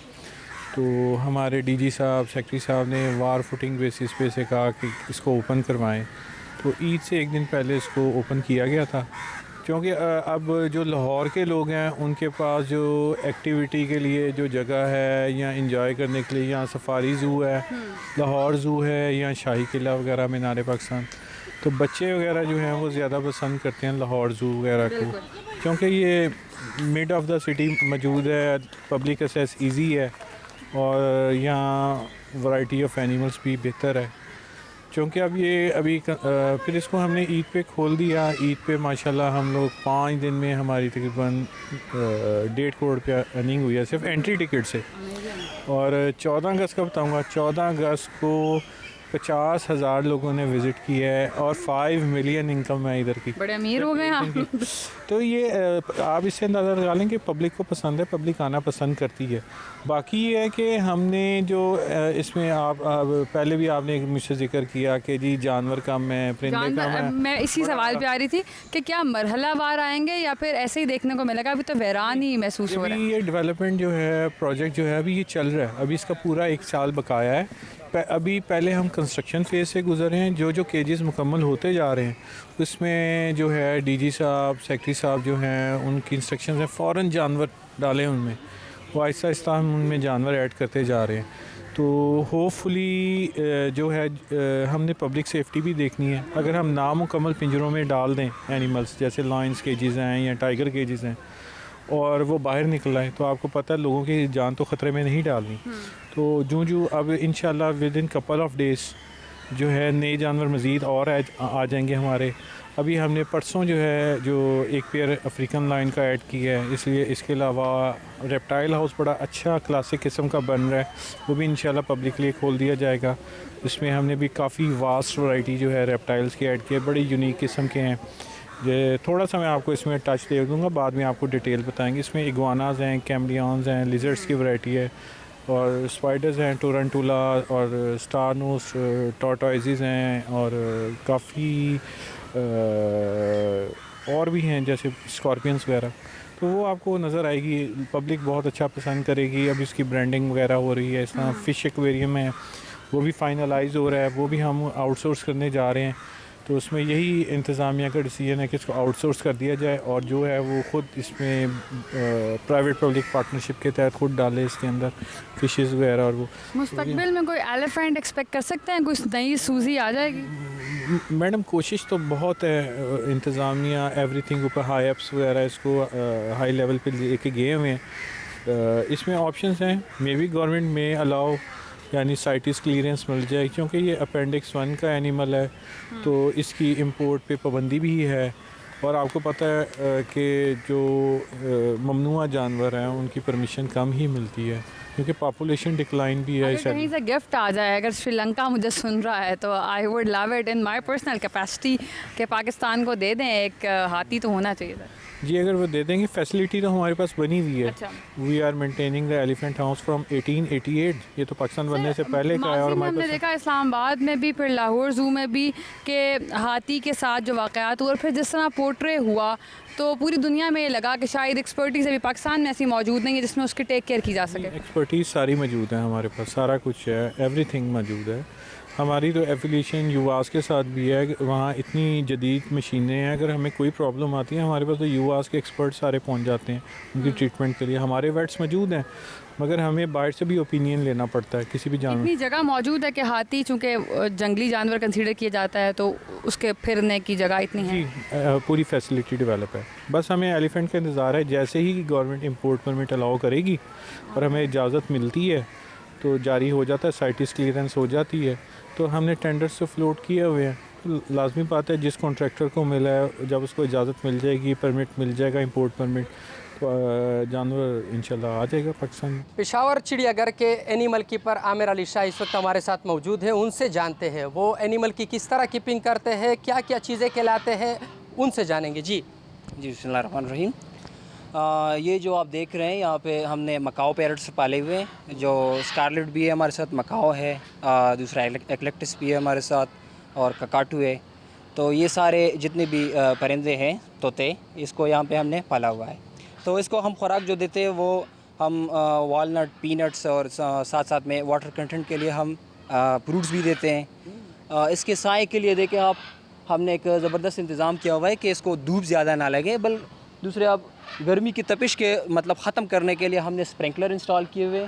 तो हमारे डीजी साहब, सेक्रेटरी साहब ने वार फुटिंग बेसिस पे से कहा कि इसको ओपन करवाएं। तो ईद से 1 दिन पहले इसको ओपन किया गया था, क्योंकि अब जो लाहौर के लोग हैं उनके पास जो एक्टिविटी के लिए जो जगह है या इंजॉय करने के लिए, यहाँ सफारी ज़ू है, लाहौर ज़ू है, या शाही किला वगैरह मीनार पाकिस्तान, तो बच्चे वगैरह जो हैं वो ज़्यादा पसंद करते हैं लाहौर ज़ू वगैरह को, क्योंकि ये मिड ऑफ द सिटी मौजूद है, पब्लिक एक्सेस ईजी है और यहाँ वैरायटी ऑफ एनिमल्स भी बेहतर है। क्योंकि अब ये अभी फिर इसको हमने ईद पे खोल दिया। ईद पे माशाल्लाह हम लोग 5 दिन में हमारी तकरीबन 1.5 करोड़ रुपया अर्निंग हुई है सिर्फ एंट्री टिकट से। और 14 अगस्त का बताऊँगा, 14 अगस्त को 50,000 लोगों ने विज़िट किया है और 5 मिलियन इनकम है इधर की। बड़े अमीर हो गए आप। तो ये आप इससे अंदाज़ा लगा लें कि पब्लिक को पसंद है, पब्लिक आना पसंद करती है। बाकी ये है कि हमने जो इसमें आप पहले भी आपने मुझसे जिक्र किया कि जी जानवर कम है, परिंदे कम है। मैं इसी सवाल पे आ रही थी कि क्या मरहलावार आएंगे या फिर ऐसे ही देखने को मिलेगा? अभी तो वैरान ही महसूस हो रहा है। ये डेवलपमेंट जो है, प्रोजेक्ट जो है अभी ये चल रहा है, अभी इसका पूरा 1 साल बकाया है। अभी पहले हम कंस्ट्रक्शन फेज़ से गुजरे हैं, जो केजेस मुकम्मल होते जा रहे हैं उसमें जो है डीजी साहब, सेक्रेटरी साहब जो हैं उनकी इंस्ट्रक्शन है फ़ौरन जानवर डालें उनमें, वो आहिस्ता आहिस्ता हम उनमें जानवर ऐड करते जा रहे हैं। तो होपफुली जो है हमने पब्लिक सेफ्टी भी देखनी है। अगर हम नामुकम्मल पिंजरों में डाल दें एनिमल्स जैसे लायंस केजेस हैं या टाइगर केजेस हैं और वो बाहर निकल आए तो आपको पता है लोगों की जान तो ख़तरे में नहीं डालनी। तो जो अब इंशाल्लाह with in couple of days जो है नए जानवर मज़ीद और आ जाएंगे हमारे। अभी हमने परसों जो है जो एक पेयर अफ्रीकन लाइन का ऐड किया है, इसलिए इसके अलावा रेप्टाइल हाउस बड़ा अच्छा क्लासिक किस्म का बन रहा है, वो भी इंशाल्लाह पब्लिक के लिए खोल दिया जाएगा। इसमें हमने भी काफ़ी वास्ट वैरायटी जो है रेप्टाइल्स की ऐड की है, बड़ी यूनिक किस्म के हैं। ये थोड़ा सा मैं आपको इसमें टच दे दूँगा, बाद में आपको डिटेल बताएंगे। इसमें इग्वानाज हैं, कैमलियंस हैं, लिजर्ड्स की वैरायटी है और स्पाइडर्स हैं, टोरंटुला और स्टारनोस टॉर्टोइजेस हैं और काफ़ी और भी हैं जैसे स्कॉर्पियंस वगैरह। तो वो आपको नज़र आएगी, पब्लिक बहुत अच्छा पसंद करेगी। अब इसकी ब्रांडिंग वगैरह हो रही है। इस तरह फ़िश एक्वेरियम है वो भी फाइनलाइज हो रहा है, वो भी हम आउटसोर्स करने जा रहे हैं। तो उसमें यही इंतज़ामिया का डिसीजन है कि इसको आउटसोर्स कर दिया जाए और जो है वो ख़ुद इसमें प्राइवेट पब्लिक पार्टनरशिप के तहत खुद डाले इसके अंदर फ़िशेस वगैरह। और वो मुस्तकबिल में कोई एलिफेंट एक्सपेक्ट कर सकते हैं, कुछ नई सूजी आ जाएगी? मैडम कोशिश तो बहुत है, इंतज़ामिया एवरीथिंग ऊपर हाई अप्स वगैरह इसको हाई लेवल पे लेके गए हुए हैं। इसमें ऑप्शंस हैं, मे बी गवर्नमेंट में अलाउ यानी साइटिस क्लियरेंस मिल जाए, क्योंकि ये अपेंडिक्स 1 का एनिमल है तो इसकी इंपोर्ट पे पाबंदी भी है। और आपको पता है कि जो ममनुआ जानवर हैं उनकी परमिशन कम ही मिलती है क्योंकि पॉपुलेशन डिक्लाइन भी है। अगर कहीं से गिफ्ट आ जाए, अगर श्रीलंका मुझे सुन रहा है तो I would love it in my personal capacity कि पाकिस्तान को दे दें एक हाथी तो होना चाहिए था। जी अगर वो दे देंगे, फैसिलिटी तो हमारे पास बनी हुई है। अच्छा। We are maintaining the elephant house from 1888, ये तो पाकिस्तान बनने से पहले का है। और हमारे हमने देखा इस्लामाबाद में भी, फिर लाहौर ज़ू में भी कि हाथी के साथ जो वाक़यात हुए और फिर जिस तरह पोर्ट्रे हुआ तो पूरी दुनिया में ये लगा कि शायद एक्सपर्टीज़ अभी पाकिस्तान में ऐसी मौजूद नहीं है जिसमें उसकी टेक केयर की जा सके। एक्सपर्टीज़ सारी मौजूद है हमारे पास, सारा कुछ है, एवरीथिंग मौजूद है। हमारी तो एफिलिएशन यूआस के साथ भी है, वहाँ इतनी जदीद मशीनें हैं, अगर हमें कोई प्रॉब्लम आती है हमारे पास तो यूआस के एक्सपर्ट सारे पहुँच जाते हैं उनकी ट्रीटमेंट के लिए। हमारे वेट्स मौजूद हैं मगर हमें बाहर से भी ओपिनियन लेना पड़ता है किसी भी जानवर। इतनी जगह मौजूद है कि हाथी चूँकि जंगली जानवर कंसीडर किया जाता है तो उसके फिरने की जगह इतनी है। जी पूरी फैसिलिटी डेवलप है, बस हमें एलिफेंट का इंतज़ार है। जैसे ही गवर्नमेंट इंपोर्ट परमिट अलाउ करेगी और हमें इजाज़त मिलती है तो जारी हो जाता है, साइटिस क्लियरेंस हो जाती है तो हमने टेंडर्स से फ्लोट किए हुए हैं। तो लाजमी बात है जिस कॉन्ट्रैक्टर को मिला है जब उसको इजाज़त मिल जाएगी, परमिट मिल जाएगा इंपोर्ट परमिट, तो जानवर इंशाल्लाह आ जाएगा पाकिस्तान में। पेशावर चिड़ियाघर के एनिमल कीपर आमिर अली शाह इस वक्त हमारे साथ मौजूद हैं, उनसे जानते हैं वो एनिमल की किस तरह कीपिंग करते हैं, क्या क्या चीज़ें कहलाते हैं, उनसे जानेंगे। जी बिस्मिल्लाहिर्रहमानिर्रहीम। ये जो आप देख रहे हैं यहाँ पे हमने मकाओ पैरट्स पाले हुए हैं, जो स्कारलेट भी है हमारे साथ, मकाओ है, दूसरा एक्लेक्टिस भी है हमारे साथ और ककाटू है। तो ये सारे जितने भी परिंदे हैं तोते, इसको यहाँ पे हमने पाला हुआ है। तो इसको हम खुराक जो देते हैं वो हम वालनट, पीनट्स और साथ साथ में वाटर कंटेंट के लिए हम फ्रूट्स भी देते हैं। इसके साए के लिए देखें आप, हमने एक ज़बरदस्त इंतज़ाम किया हुआ है कि इसको धूप ज़्यादा ना लगे, बल्कि दूसरे आप गर्मी की तपिश के मतलब ख़त्म करने के लिए हमने स्प्रिंकलर इंस्टॉल किए हुए।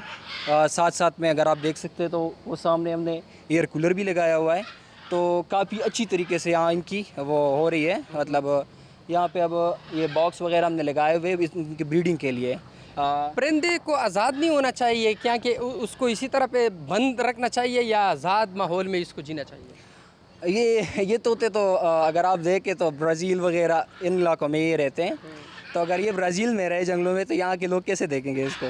साथ साथ में अगर आप देख सकते हैं तो वो सामने हमने एयर कूलर भी लगाया हुआ है। तो काफ़ी अच्छी तरीके से यहाँ इनकी वो हो रही है, मतलब यहाँ पे अब ये बॉक्स वगैरह हमने लगाए हुए इनकी ब्रीडिंग के लिए। परिंदे को आज़ाद नहीं होना चाहिए क्या, कि उसको इसी तरह पे बंद रखना चाहिए या आज़ाद माहौल में इसको जीना चाहिए? ये तोते तो अगर आप देखें तो ब्राज़ील वगैरह इन इलाकों में ये रहते हैं। तो अगर ये ब्राज़ील में रहे जंगलों में तो यहाँ के लोग कैसे देखेंगे इसको?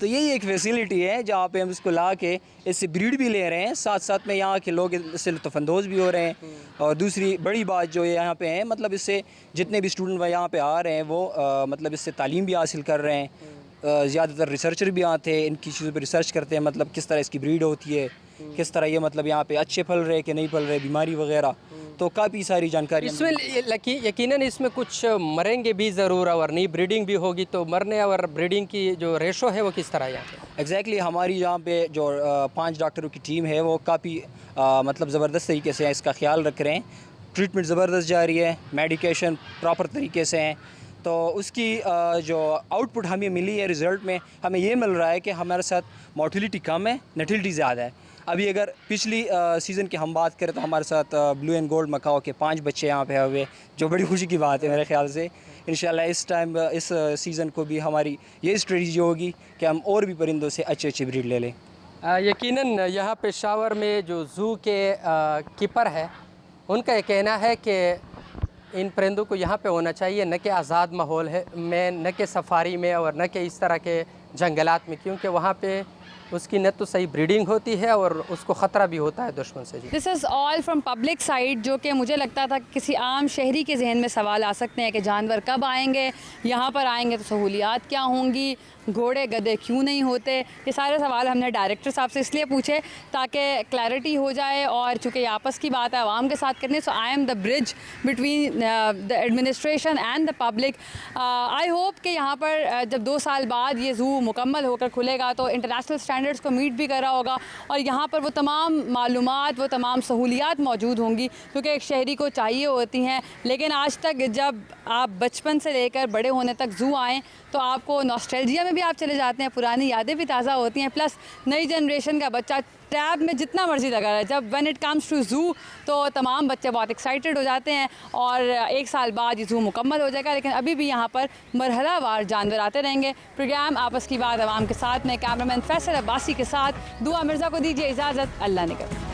तो यही एक फैसिलिटी है जहाँ पे हम इसको ला के इससे ब्रीड भी ले रहे हैं, साथ साथ में यहाँ के लोग इससे लुत्फ़अंदोज़ भी हो रहे हैं। और दूसरी बड़ी बात जो ये यहाँ पे है, मतलब इससे जितने भी स्टूडेंट यहाँ पे आ रहे हैं वो मतलब इससे तालीम भी हासिल कर रहे हैं। ज़्यादातर रिसर्चर भी आते हैं, इनकी चीज़ों पे रिसर्च करते हैं, मतलब किस तरह इसकी ब्रीड होती है, किस तरह ये मतलब यहाँ पे अच्छे फल रहे कि नहीं फल रहे, बीमारी वगैरह, तो काफ़ी सारी जानकारी इसमें यकीनन इसमें कुछ मरेंगे भी ज़रूर और नई ब्रीडिंग भी होगी, तो मरने और ब्रीडिंग की जो रेशो है वो किस तरह है यहाँ पे? एग्जैक्टली हमारी यहाँ पे जो 5 डॉक्टरों की टीम है वो काफ़ी मतलब ज़बरदस्त तरीके से इसका ख्याल रख रहे हैं। ट्रीटमेंट ज़बरदस्त जारी है, मेडिकेशन प्रॉपर तरीके से हैं, तो उसकी जो आउटपुट हमें मिली है रिज़ल्ट में हमें ये मिल रहा है कि हमारे साथ मोर्टिलिटी कम है, नटिलिटी ज़्यादा है। अभी अगर पिछली सीज़न की हम बात करें तो हमारे साथ ब्लू एंड गोल्ड मकाओ के 5 बच्चे यहाँ पे हुए, जो बड़ी खुशी की बात है मेरे ख्याल से। इंशाल्लाह इस टाइम इस सीज़न को भी हमारी ये स्ट्रेटजी होगी कि हम और भी परिंदों से अच्छी अच्छी ब्रीड ले लें। यकीनन यहाँ पेशावर में जो ज़ू के कीपर है उनका ये कहना है कि इन परिंदों को यहाँ पे होना चाहिए, न कि आज़ाद माहौल है में, न कि सफारी में और न कि इस तरह के जंगलात में, क्योंकि वहाँ पे उसकी न तो सही ब्रीडिंग होती है और उसको ख़तरा भी होता है दुश्मन से। This is all from public side, जो कि मुझे लगता था किसी आम शहरी के जहन में सवाल आ सकते हैं कि जानवर कब आएंगे, यहाँ पर आएंगे तो सहूलियात क्या होंगी, घोड़े गधे क्यों नहीं होते। ये सारे सवाल हमने डायरेक्टर साहब से इसलिए पूछे ताकि क्लैरिटी हो जाए, और चूँकि ये आपस की बात है आवाम के साथ करनी, so I am the bridge between the administration and the public. I hope कि यहाँ पर जब 2 साल बाद ये ज़ू मुकम्मल होकर खुलेगा तो इंटरनेशनल स्टैंडर्ड्स को मीट भी करा होगा और यहाँ पर वो तमाम मालूमात, वो तमाम सहूलियात मौजूद होंगी क्योंकि एक शहरी को चाहिए होती हैं। लेकिन आज तक जब आप बचपन से लेकर बड़े होने तक ज़ू आएँ तो आपको नॉस्टैल्जिया में भी आप चले जाते हैं, पुरानी यादें भी ताज़ा होती हैं। प्लस नई जनरेशन का बच्चा टैब में जितना मर्जी लगा है, जब when it comes to zoo तो तमाम बच्चे बहुत एक्साइटेड हो जाते हैं और 1 साल बाद ये ज़ू मुकम्मल हो जाएगा। लेकिन अभी भी यहाँ पर मरहलावार जानवर आते रहेंगे। प्रोग्राम आपस की बात आवाम के साथ में कैमरामैन फैसल अब्बासी के साथ दुआ मिर्ज़ा को दीजिए इजाज़त। अल्लाह ने करे।